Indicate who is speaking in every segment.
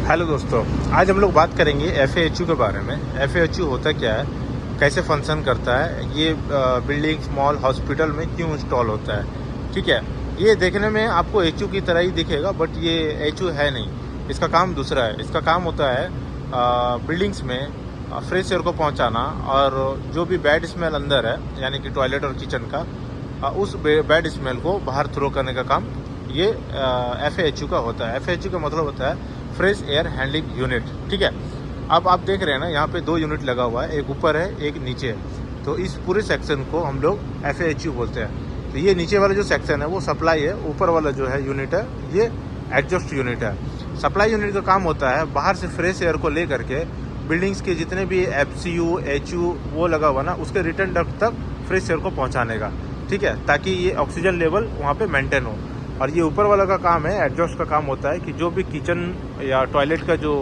Speaker 1: Hello दोस्तों, आज हम लोग बात करेंगे एफ के बारे में। एफ होता क्या है, कैसे फंक्शन करता है, ये बिल्डिंग्स, मॉल, हॉस्पिटल में क्यों इंस्टॉल होता है। ठीक है, ये देखने में आपको एच की तरह ही दिखेगा, बट ये एच है नहीं। इसका काम दूसरा है। इसका काम होता है बिल्डिंग्स में फ्रेश एयर को पहुंचाना, और जो भी बैड स्मेल अंदर है, यानी कि टॉयलेट और किचन का, उस बैड स्मेल को बाहर थ्रो करने का काम ये एफ का होता है। एफ का मतलब होता है फ्रेश एयर हैंडलिंग यूनिट। ठीक है, अब आप देख रहे हैं ना, यहाँ पे 2 यूनिट लगा हुआ है, एक ऊपर है एक नीचे है। तो इस पूरे सेक्शन को हम लोग एफ बोलते हैं। तो ये नीचे वाला जो सेक्शन है वो सप्लाई है, ऊपर वाला जो है यूनिट है ये एडजस्ट यूनिट है। सप्लाई यूनिट का काम होता है बाहर से फ्रेश एयर को ले करके बिल्डिंग्स के जितने भी FCU HU वो लगा हुआ ना, उसके रिटर्न डक्ट तक फ्रेश एयर को पहुँचाने का। ठीक है, ताकि ये ऑक्सीजन लेवल वहाँ पे मेंटेन हो। और ये ऊपर वाला का काम है, एडजस्ट का काम होता है कि जो भी किचन या टॉयलेट का जो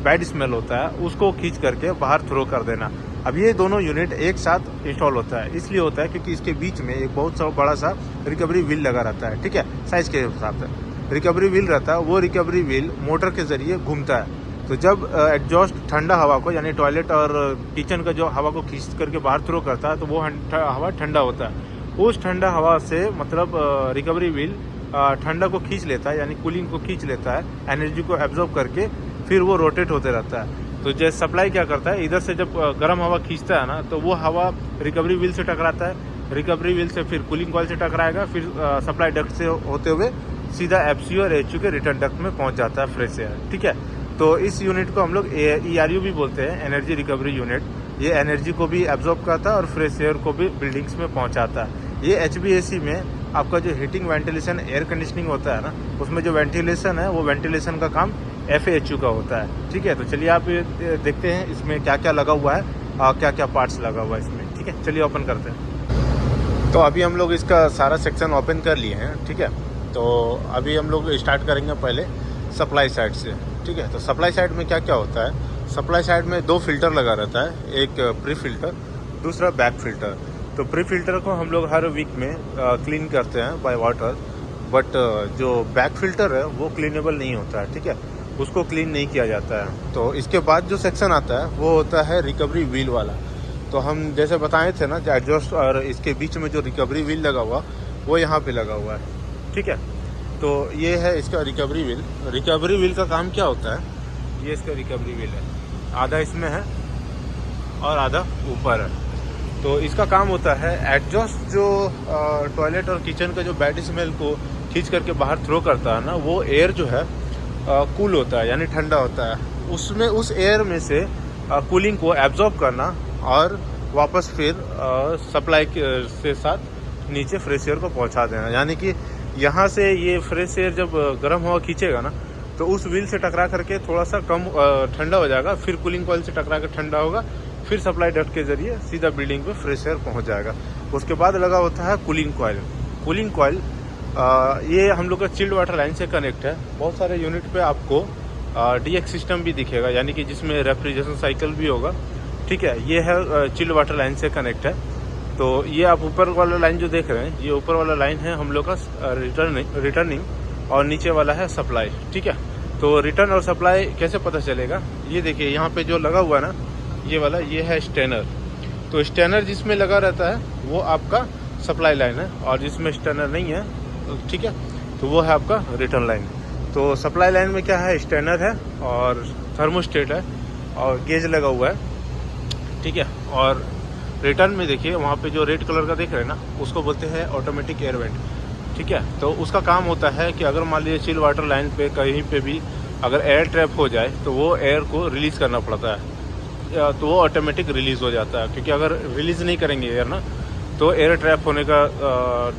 Speaker 1: बैड स्मेल होता है उसको खींच करके बाहर थ्रो कर देना। अब ये दोनों यूनिट एक साथ इंस्टॉल होता है, इसलिए होता है क्योंकि इसके बीच में एक बहुत बड़ा सा रिकवरी व्हील लगा रहता है। ठीक है, साइज के हिसाब से रिकवरी व्हील रहता है। वो रिकवरी व्हील मोटर के जरिए घूमता है। तो जब एडजस्ट ठंडा हवा को, यानी टॉयलेट और किचन का जो हवा को खींच करके बाहर थ्रो करता है, तो वो हवा ठंडा होता है। उस ठंडा हवा से मतलब रिकवरी व्हील ठंडा को खींच लेता है, यानी कूलिंग को खींच लेता है, एनर्जी को एब्जॉर्ब करके फिर वो रोटेट होते रहता है। तो जैसे सप्लाई क्या करता है, इधर से जब गर्म हवा खींचता है ना, तो वो हवा रिकवरी व्हील से टकराता है, रिकवरी व्हील से फिर कूलिंग कॉइल से टकराएगा, फिर सप्लाई डक्ट से होते हुए सीधा FCU और HU के रिटर्न डक्ट में पहुंच जाता है फ्रेश एयर। ठीक है, तो इस यूनिट को हम लोग ERU भी बोलते हैं, एनर्जी रिकवरी यूनिट। ये एनर्जी को भी एब्जॉर्ब करता है और फ्रेश एयर को भी बिल्डिंग्स में पहुँचाता है। ये HVAC में आपका जो हीटिंग, वेंटिलेशन, एयर कंडीशनिंग होता है ना, उसमें जो वेंटिलेशन है वो वेंटिलेशन का काम FAHU का होता है। ठीक है, तो चलिए आप देखते हैं इसमें क्या क्या लगा हुआ है और क्या क्या पार्ट्स लगा हुआ है इसमें। ठीक है, चलिए ओपन करते हैं। तो अभी हम लोग इसका सारा सेक्शन ओपन कर लिए हैं। ठीक है, तो अभी हम लोग स्टार्ट करेंगे पहले सप्लाई साइड से। ठीक है, तो सप्लाई साइड में क्या क्या होता है। सप्लाई साइड में 2 फिल्टर लगा रहता है, एक प्री फिल्टर, दूसरा बैक फिल्टर। तो प्री फिल्टर को हम लोग हर वीक में क्लीन करते हैं बाय वाटर, बट जो बैक फिल्टर है वो क्लीनेबल नहीं होता है। ठीक है, उसको क्लीन नहीं किया जाता है। तो इसके बाद जो सेक्शन आता है वो होता है रिकवरी व्हील वाला। तो हम जैसे बताए थे ना, एडजस्ट और इसके बीच में जो रिकवरी व्हील लगा हुआ वो यहाँ पे लगा हुआ है। ठीक है, तो ये है इसका रिकवरी व्हील। रिकवरी व्हील का काम क्या होता है, ये इसका रिकवरी व्हील है, आधा इसमें है और आधा ऊपर है। तो इसका काम होता है एडजस्ट जो टॉयलेट और किचन का जो बैड स्मेल को खींच करके बाहर थ्रो करता है ना, वो एयर जो है कूल होता है, यानी ठंडा होता है। उसमें उस एयर में से कूलिंग को एब्जॉर्ब करना और वापस फिर सप्लाई के साथ नीचे फ्रेश एयर को पहुंचा देना। यानी कि यहाँ से ये फ्रेश एयर जब गर्म हवा खींचेगा ना, तो उस व्हील से टकरा करके थोड़ा सा कम ठंडा हो जाएगा, फिर कूलिंग कॉइल से टकरा कर ठंडा होगा, फिर सप्लाई डक्ट के जरिए सीधा बिल्डिंग पे फ्रेश एयर पहुंच जाएगा। उसके बाद लगा होता है कूलिंग कॉइल। कूलिंग कॉइल ये हम लोग का चिल्ड वाटर लाइन से कनेक्ट है। बहुत सारे यूनिट पे आपको DX सिस्टम भी दिखेगा, यानी कि जिसमें रेफ्रिजरेशन साइकिल भी होगा। ठीक है, ये है चिल्ड वाटर लाइन से कनेक्ट है। तो ये आप ऊपर वाला लाइन जो देख रहे हैं, ये ऊपर वाला लाइन है हम लोग का रिटर्निंग, और नीचे वाला है सप्लाई। ठीक है, तो रिटर्न और सप्लाई कैसे पता चलेगा, ये देखिए यहाँ पे जो लगा हुआ है ना, ये वाला, ये है स्टैनर। तो स्टैनर जिसमें लगा रहता है वो आपका सप्लाई लाइन है, और जिसमें स्टैनर नहीं है, ठीक है, तो वो है आपका रिटर्न लाइन। तो सप्लाई लाइन में क्या है, स्टैनर है और थर्मोस्टेट है और गेज लगा हुआ है। ठीक है, और रिटर्न में देखिए वहाँ पे जो रेड कलर का देख रहे हैं ना, उसको बोलते हैं ऑटोमेटिक एयर वेंट। ठीक है, तो उसका काम होता है कि अगर मान लीजिए चिल वाटर लाइन पे कहीं पे भी अगर एयर ट्रैप हो जाए, तो वो एयर को रिलीज करना पड़ता है, तो वो ऑटोमेटिक रिलीज हो जाता है। क्योंकि अगर रिलीज नहीं करेंगे एयर ना, तो एयर ट्रैप होने का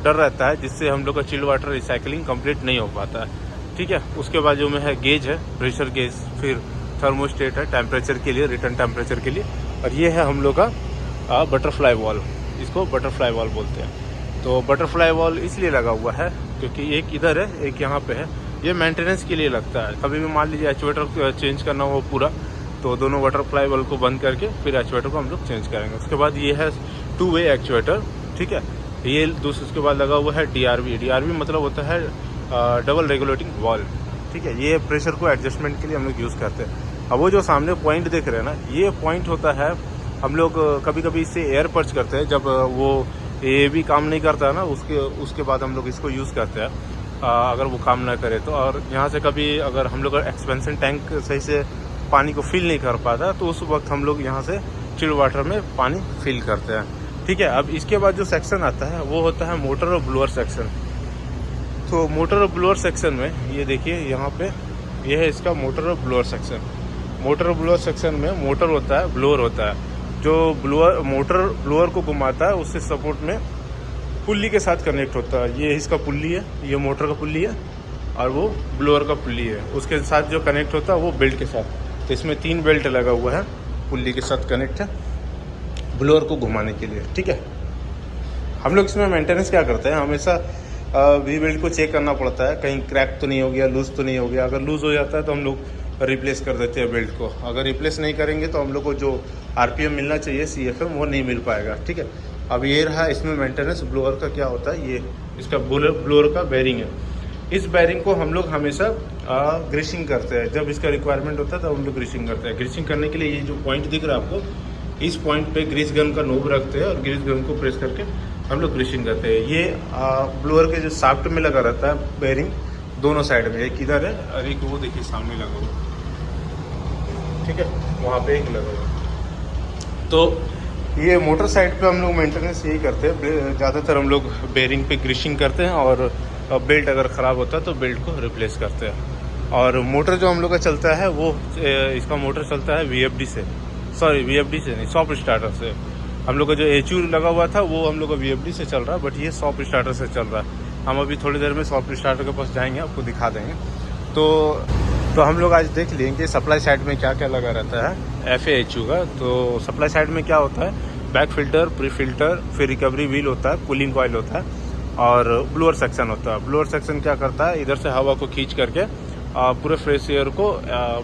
Speaker 1: डर रहता है, जिससे हम लोग का चिल्ड वाटर रिसाइकलिंग कंप्लीट नहीं हो पाता है। ठीक है, उसके बाद जो में है गेज है, प्रेशर गेज, फिर थर्मोस्टेट है टेम्परेचर के लिए, रिटर्न टेम्परेचर के लिए, और ये है हम लोग का बटरफ्लाई वॉल। इसको बटरफ्लाई वॉल बोलते हैं। तो बटरफ्लाई वॉल इसलिए लगा हुआ है क्योंकि एक इधर है, एक यहाँ पे है। ये मेंटेनेंस के लिए लगता है। कभी भी मान लीजिए एक्चुएटर चेंज करना हो पूरा, तो दोनों बटरफ्लाई वॉल को बंद करके फिर एक्चुएटर को हम लोग चेंज करेंगे। उसके बाद ये है 2 वे एक्चुएटर। ठीक है, ये दूसरे, उसके बाद लगा हुआ है DRV। DRV मतलब होता है डबल रेगुलेटिंग वॉल। ठीक है, ये प्रेशर को एडजस्टमेंट के लिए हम लोग यूज़ करते हैं। अब वो जो सामने पॉइंट देख रहे हैं ना, ये पॉइंट होता है, हम लोग कभी कभी इससे एयर पर्च करते हैं जब वो ये भी काम नहीं करता है ना, उसके बाद हम लोग इसको यूज़ करते हैं अगर वो काम ना करे तो। और यहाँ से कभी अगर हम लोग एक्सपेंशन टैंक सही से पानी को फिल नहीं कर पाता तो उस वक्त हम लोग यहाँ से चिल वाटर में पानी फिल करते हैं, ठीक है। अब इसके बाद जो सेक्शन आता है वो होता है मोटर और ब्लोअर सेक्शन। तो मोटर और ब्लोअर सेक्शन में ये देखिए यहाँ पे ये है इसका मोटर और ब्लोअर सेक्शन। मोटर और ब्लोअर सेक्शन में मोटर होता है, ब्लोअर होता है। जो मोटर ब्लोअर को घुमाता है उससे सपोर्ट में पुल्ली के साथ कनेक्ट होता है। ये इसका पुल्ली है, ये मोटर का पुल्ली है और वो ब्लोअर का पुल्ली है। उसके साथ जो कनेक्ट होता है वो बेल्ट के साथ। तो इसमें 3 बेल्ट लगा हुआ है, पुल्ली के साथ कनेक्ट है ब्लोअर को घुमाने के लिए, ठीक है। हम लोग इसमें मेंटेनेंस क्या करते हैं, हमेशा वी बेल्ट को चेक करना पड़ता है, कहीं क्रैक तो नहीं हो गया, लूज़ तो नहीं हो गया। अगर लूज़ हो जाता है तो हम लोग रिप्लेस कर देते हैं बेल्ट को। अगर रिप्लेस नहीं करेंगे तो हम लोग को जो आरपीएम मिलना चाहिए CFM वो नहीं मिल पाएगा, ठीक है। अब ये रहा इसमें मेंटेनेंस। ब्लोअर का क्या होता है, ये इसका ब्लोअर का बेरिंग है। इस बेरिंग को हम लोग हमेशा ग्रीसिंग करते हैं। जब इसका रिक्वायरमेंट होता है तब हम लोग ग्रीसिंग करते हैं। ग्रीसिंग करने के लिए ये जो पॉइंट दिख रहा है आपको, इस पॉइंट पे ग्रीस गन का नोब रखते हैं और ग्रीस गन को प्रेस करके हम लोग ग्रीसिंग करते हैं। ये ब्लोअर के जो शाफ्ट में लगा रहता है बेरिंग दोनों साइड में, एक इधर है और एक वो देखिए सामने लगा हुआ, ठीक है, वहाँ पे एक लगा हुआ। तो ये मोटर साइड पे हम लोग मेंटेनेंस यही करते हैं, ज़्यादातर हम लोग बेरिंग पे ग्रीसिंग करते हैं और बेल्ट अगर ख़राब होता है तो बेल्ट को रिप्लेस करते हैं। और मोटर जो हम लोग का चलता है वो इसका मोटर चलता है VFD से, सॉरी VFD से नहीं, सॉफ्ट स्टार्टर से। हम लोग का जो HU लगा हुआ था वो हम लोग का VFD से चल रहा है, बट ये सॉफ्ट स्टार्टर से चल रहा है। हम अभी थोड़ी देर में सॉफ्ट स्टार्टर के पास जाएंगे, आपको दिखा देंगे। तो हम लोग आज देख लेंगे सप्लाई साइड में क्या क्या लगा रहता है FAHU का। तो सप्लाई साइड में क्या होता है, बैक फिल्टर, प्री फिल्टर, फिर रिकवरी व्हील होता है, कूलिंग कॉइल होता है और ब्लोअर सेक्शन होता है। ब्लोअर सेक्शन क्या करता है, इधर से हवा को खींच करके पूरे फ्रेश एयर को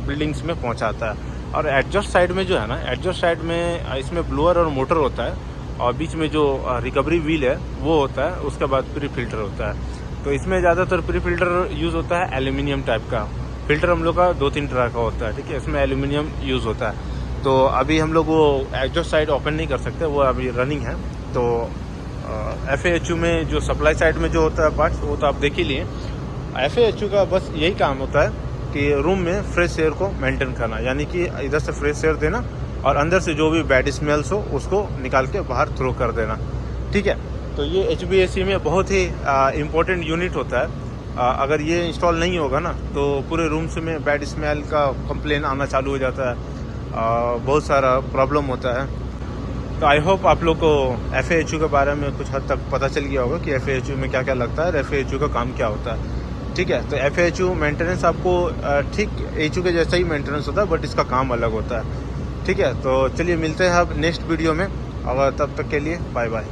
Speaker 1: बिल्डिंग्स में पहुंचाता है। और एडजस्ट साइड में जो है ना, एडजस्ट साइड में इसमें ब्लोअर और मोटर होता है और बीच में जो रिकवरी व्हील है वो होता है, उसके बाद प्री फिल्टर होता है। तो इसमें ज़्यादातर प्री फिल्टर यूज़ होता है एल्यूमिनियम टाइप का। फिल्टर हम लोग का 2-3 तरह का होता है, ठीक है, इसमें एल्यूमिनियम यूज़ होता है। तो अभी हम लोग वो एग्जॉस्ट साइड ओपन नहीं कर सकते, वो अभी रनिंग है। तो FAHU में जो सप्लाई साइड में जो होता है पार्ट्स वो तो आप देख ही लिए। FAHU का बस यही काम होता है कि रूम में फ्रेश एयर को मेंटेन करना, यानी कि इधर से फ्रेश एयर देना और अंदर से जो भी बैड स्मेल्स हो उसको निकाल के बाहर थ्रो कर देना, ठीक है। तो ये HVAC में बहुत ही इम्पोर्टेंट यूनिट होता है। अगर ये इंस्टॉल नहीं होगा ना तो पूरे रूम्स में बैड स्मेल का कंप्लेन आना चालू हो जाता है, बहुत सारा प्रॉब्लम होता है। तो आई होप आप लोग को FAHU के बारे में कुछ हद तक पता चल गया होगा कि FAHU में क्या क्या लगता है और FAHU का काम क्या होता है, ठीक है। तो FAHU मेंटेनेंस आपको ठीक HU के जैसा ही मेंटेनेंस होता है, बट इसका काम अलग होता है, ठीक है। तो चलिए मिलते हैं अब नेक्स्ट वीडियो में, और तब तक के लिए बाय बाय।